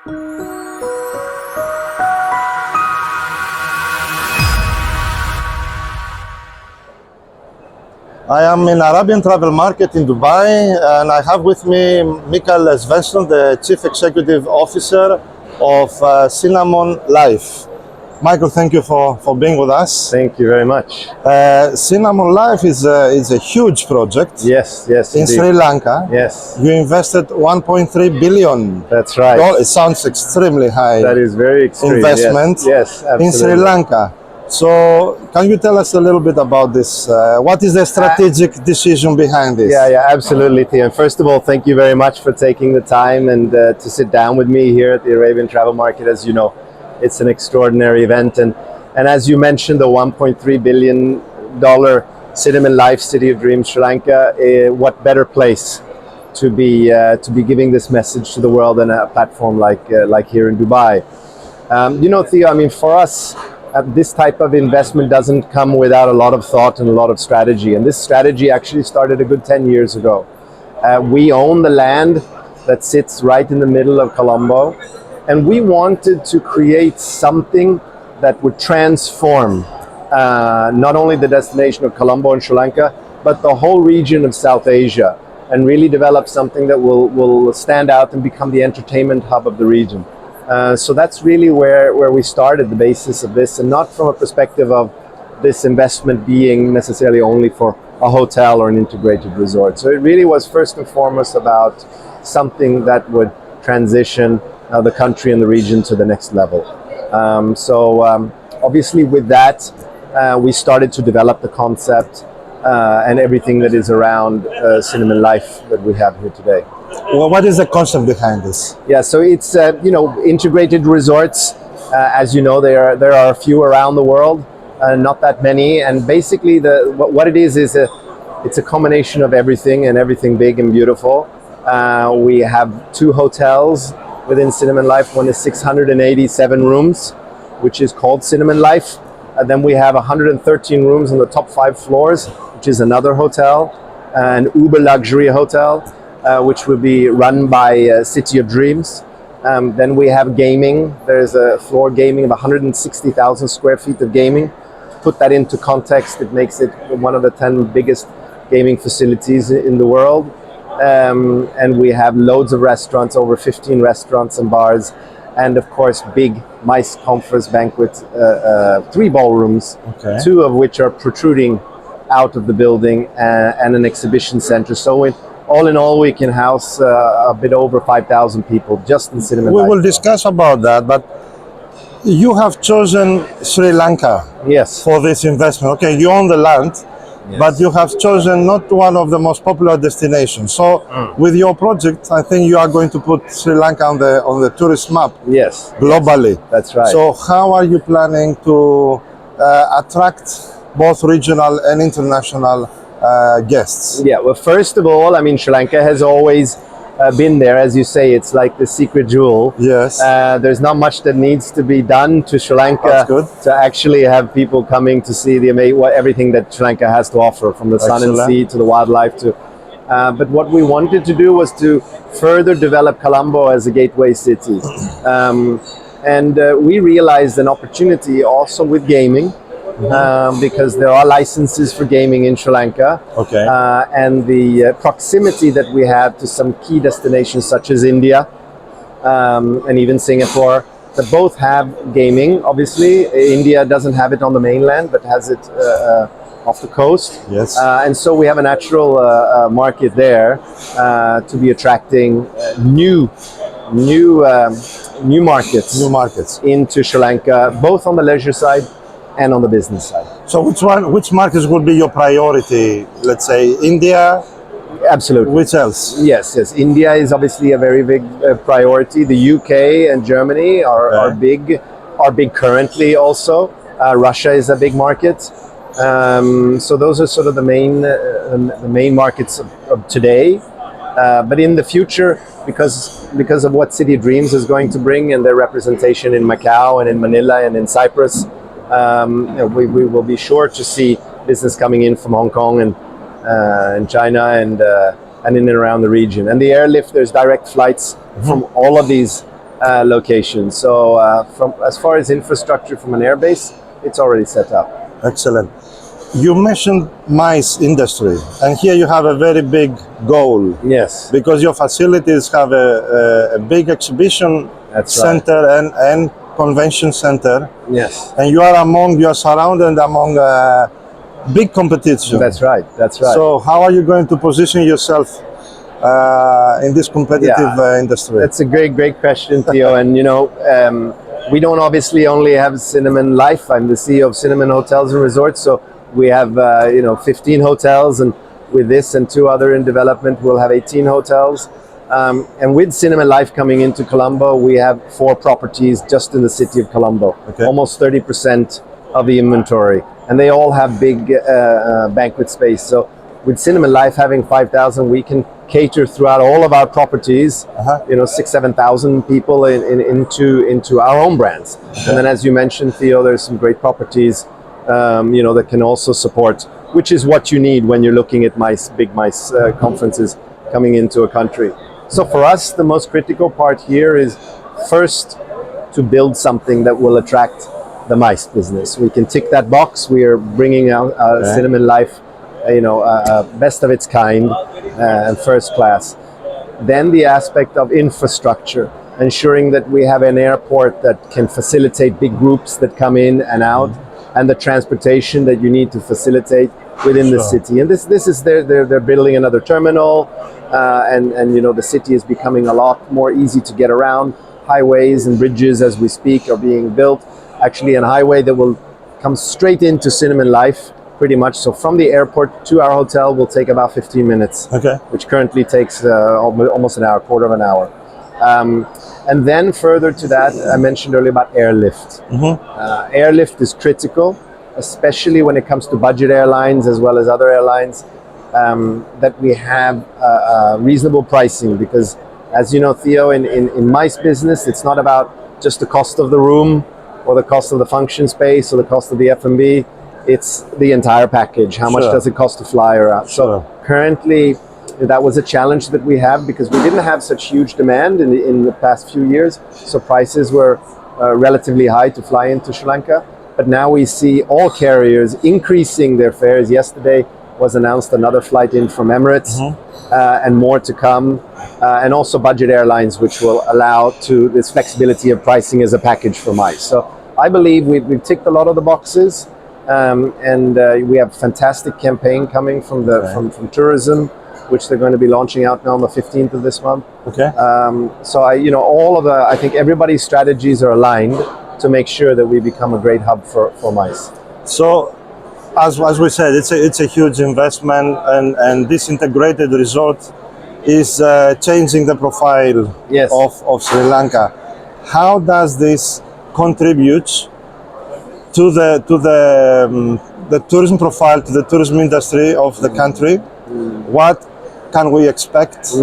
I am in Arabian Travel Market in Dubai, and I have with me Mikael Svensson, the Chief Executive Officer of Cinnamon Life. Michael, thank you for being with us. Thank you very much. Cinnamon Life is a huge project. Yes, in indeed. Sri Lanka. Yes. You invested 1.3 billion. That's right. It sounds extremely high. That is very extreme. Investment. Yes, absolutely. In Sri Lanka. So, can you tell us a little bit about this? What is the strategic decision behind this? Yeah, absolutely, Theo. First of all, thank you very much for taking the time and to sit down with me here at the Arabian Travel Market. As you know, it's an extraordinary event, and as you mentioned, the $1.3 billion Cinnamon Life City of Dreams Sri Lanka. What better place to be giving this message to the world than a platform like here in Dubai? Theo, I mean, for us, this type of investment doesn't come without a lot of thought and a lot of strategy. And this strategy actually started a good 10 years ago. We own the land that sits right in the middle of Colombo. And we wanted to create something that would transform not only the destination of Colombo and Sri Lanka, but the whole region of South Asia, and really develop something that will stand out and become the entertainment hub of the region. So that's really where we started the basis of this, and not from a perspective of this investment being necessarily only for a hotel or an integrated resort. So it really was first and foremost about something that would transition the country and the region to the next level. Obviously with that, we started to develop the concept and everything that is around Cinnamon Life that we have here today. Well, what is the concept behind this? Yeah, so it's integrated resorts. As you know, there are a few around the world, not that many. And basically, what it is it's a combination of everything, and everything big and beautiful. We have 2 hotels within Cinnamon Life. One is 687 rooms, which is called Cinnamon Life. Then we have 113 rooms on the top 5 floors, which is another hotel, an uber luxury hotel, which will be run by City of Dreams. Then we have gaming. There's a floor gaming of 160,000 square feet of gaming. To put that into context, it makes it one of the 10 biggest gaming facilities in the world. And we have loads of restaurants, over 15 restaurants and bars, and of course big MICE conference banquet, 3 ballrooms, okay. 2 of which are protruding out of the building, and an exhibition center. So all in all, we can house a bit over 5,000 people just in Cinnamon Life. We will discuss about that, but you have chosen Sri Lanka. Yes. For this investment. Okay, you own the land, yes. But you have chosen not one of the most popular destinations. So with your project, I think you are going to put Sri Lanka on the tourist map. Yes. Globally. Yes. That's right. So how are you planning to attract both regional and international guests? Yeah, well, first of all, I mean, Sri Lanka has always been there. As you say, it's like the secret jewel. Yes. There's not much that needs to be done to Sri Lanka to actually have people coming to see everything that Sri Lanka has to offer, from the sun and sea to the wildlife to. But what we wanted to do was to further develop Colombo as a gateway city. And we realized an opportunity also with gaming. Because there are licenses for gaming in Sri Lanka, okay. And the proximity that we have to some key destinations such as India and even Singapore, that both have gaming. Obviously, India doesn't have it on the mainland, but has it off the coast. Yes. And so we have a natural market there to be attracting new markets into Sri Lanka, both on the leisure side and on the business side. So which markets would be your priority? Let's say India? Absolutely. Which else? Yes. India is obviously a very big priority. The UK and Germany are big currently also. Russia is a big market. So those are sort of the main markets of today. But in the future, because of what City of Dreams is going to bring and their representation in Macau and in Manila and in Cyprus, we will be sure to see business coming in from Hong Kong and China and in and around the region. And the airlift, there's direct flights from all of these location. So from as far as infrastructure from an airbase, it's already set up. Excellent. You mentioned MICE industry, and here you have a very big goal. Yes, Because your facilities have a big exhibition That's center and convention center, yes, and you are surrounded among big competition. that's right. That's right. So how are you going to position yourself in this competitive industry? That's a great question, Theo. And we don't obviously only have Cinnamon Life. I'm the CEO of Cinnamon Hotels and Resorts, so we have 15 hotels, and with this and 2 other in development, we'll have 18 hotels. And with Cinnamon Life coming into Colombo, we have 4 properties just in the city of Colombo, Okay. almost 30% of the inventory, and they all have big banquet space. So with Cinnamon Life having 5,000, we can cater throughout all of our properties, 6,000-7,000 people into our own brands. And then, as you mentioned, Theo, there's some great properties, that can also support, which is what you need when you're looking at big MICE conferences coming into a country. So for us, the most critical part here is first to build something that will attract the MICE business. We can tick that box. We are bringing out Cinnamon Life, best of its kind and first class. Then the aspect of infrastructure, ensuring that we have an airport that can facilitate big groups that come in and out, and the transportation that you need to facilitate within the city. And this is they're building another terminal, and the city is becoming a lot more easy to get around. Highways and bridges, as we speak, are being built. Actually, a highway that will come straight into Cinnamon Life, pretty much. So from the airport to our hotel will take about 15 minutes, Okay. which currently takes almost an hour, quarter of an hour. And then further to that, I mentioned earlier about airlift. Airlift is critical, especially when it comes to budget airlines as well as other airlines, that we have reasonable pricing, because as you know, Theo, in MICE business, it's not about just the cost of the room or the cost of the function space or the cost of the F&B. It's the entire package. How much does it cost to fly around? So currently, that was a challenge that we have, because we didn't have such huge demand in the past few years. So prices were relatively high to fly into Sri Lanka. But now we see all carriers increasing their fares. Yesterday was announced another flight in from Emirates, and more to come. And also budget airlines, which will allow to this flexibility of pricing as a package for MICE. So I believe we've ticked a lot of the boxes. And we have fantastic campaign coming from from tourism, which they're going to be launching out now on the 15th of this month. Okay. So I think everybody's strategies are aligned to make sure that we become a great hub for MICE. So, as we said, it's a huge investment, and this integrated resort is changing the profile of Sri Lanka. How does this contribute to the tourism profile, to the tourism industry of the country? What can we expect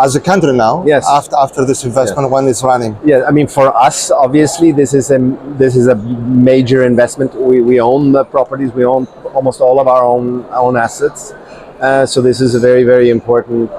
as a country now, after this investment, when it's running? Yeah, I mean, for us, obviously, this is a major investment. We own the properties. We own almost all of our own assets. So this is a very, very important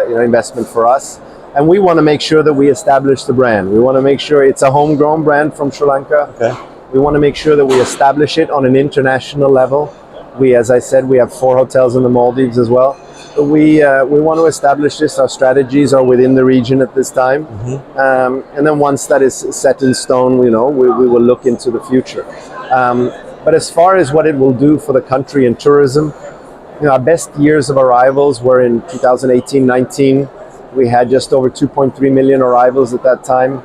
investment for us. And we want to make sure that we establish the brand. We want to make sure it's a homegrown brand from Sri Lanka. Okay. We want to make sure that we establish it on an international level. As I said, we have 4 hotels in the Maldives as well. But we want to establish this. Our strategies are within the region at this time. And then once that is set in stone, we will look into the future. But as far as what it will do for the country and tourism, our best years of arrivals were in 2018-19. We had just over 2.3 million arrivals at that time.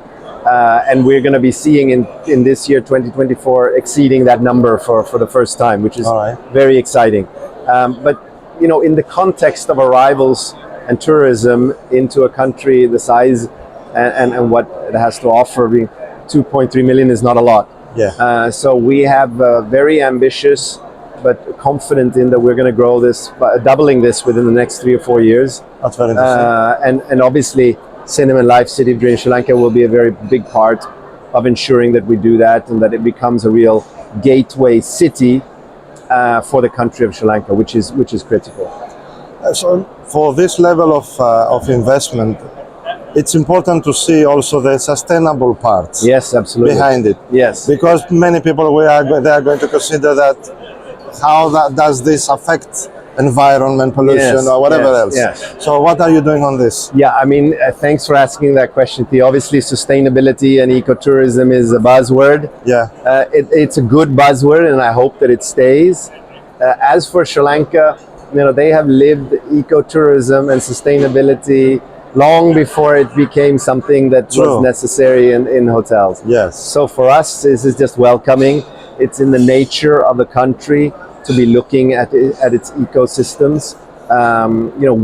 And we're going to be seeing in this year, 2024, exceeding that number for the first time, which is very exciting. But, in the context of arrivals and tourism into a country the size and what it has to offer, 2.3 million is not a lot. Yeah. So we have very ambitious, but confident in that we're going to grow this, doubling this within the next 3 or 4 years. That's very interesting. And obviously, Cinnamon Life, City of Dreams Sri Lanka, will be a very big part of ensuring that we do that and that it becomes a real gateway city for the country of Sri Lanka, which is critical. So, for this level of investment, it's important to see also the sustainable parts Yes, absolutely. behind it. Yes. Because many people they are going to consider that how does this affect environment, pollution, Yes, or whatever yes, else. yes. So what are you doing on this? Yeah, I mean, thanks for asking that question, Theo. Obviously, sustainability and ecotourism is a buzzword. Yeah. It's a good buzzword, and I hope that it stays. As for Sri Lanka, they have lived ecotourism and sustainability long before it became something that True. was necessary in hotels. Yes. So for us, this is just welcoming. It's in the nature of the country to be looking at its ecosystems.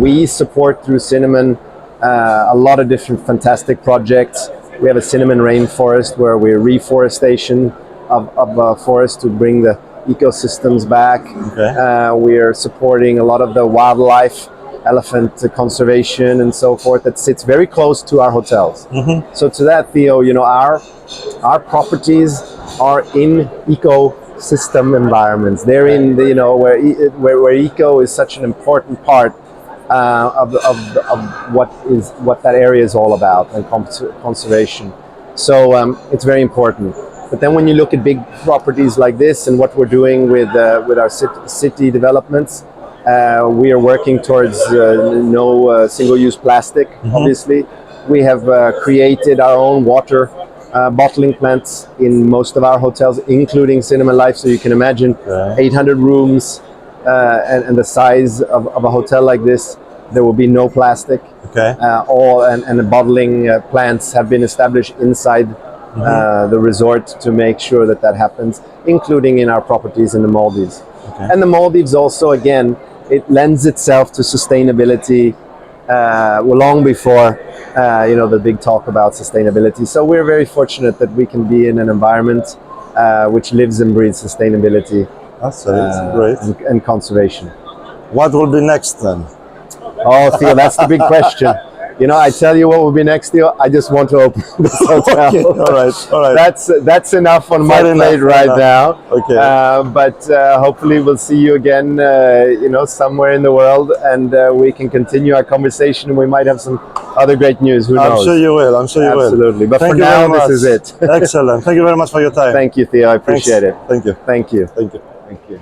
We support through Cinnamon a lot of different fantastic projects. We have a cinnamon rainforest where we're reforestation of forest to bring the ecosystems back. Okay. We are supporting a lot of the wildlife, elephant conservation and so forth that sits very close to our hotels. So to that, Theo, our properties are in ecosystem environments. They're in where eco is such an important part of what that area is all about, and conservation. So it's very important. But then when you look at big properties like this and what we're doing with our city developments, we are working towards no single-use plastic. Obviously, we have created our own water bottling plants in most of our hotels, including Cinnamon Life. So you can imagine 800 rooms and the size of a hotel like this, there will be no plastic. Okay. And the bottling plants have been established inside the resort to make sure that happens, including in our properties in the Maldives. Okay. And the Maldives also, again, it lends itself to sustainability long before the big talk about sustainability. So we're very fortunate that we can be in an environment which lives and breathes sustainability. That's great. And conservation. What will be next then? Oh, Theo, that's the big question. I tell you what will be next, Theo. I just want to open this hotel. Okay, all right. That's enough on my plate right now. Okay. But hopefully we'll see you again, somewhere in the world, and we can continue our conversation. And we might have some other great news. Who knows? I'm sure you will. Absolutely. But Thank for you now, very much. this is it. Excellent. Thank you very much for your time. Thank you, Theo. I appreciate Thanks. it. Thank you. Thank you. Thank you. Thank you.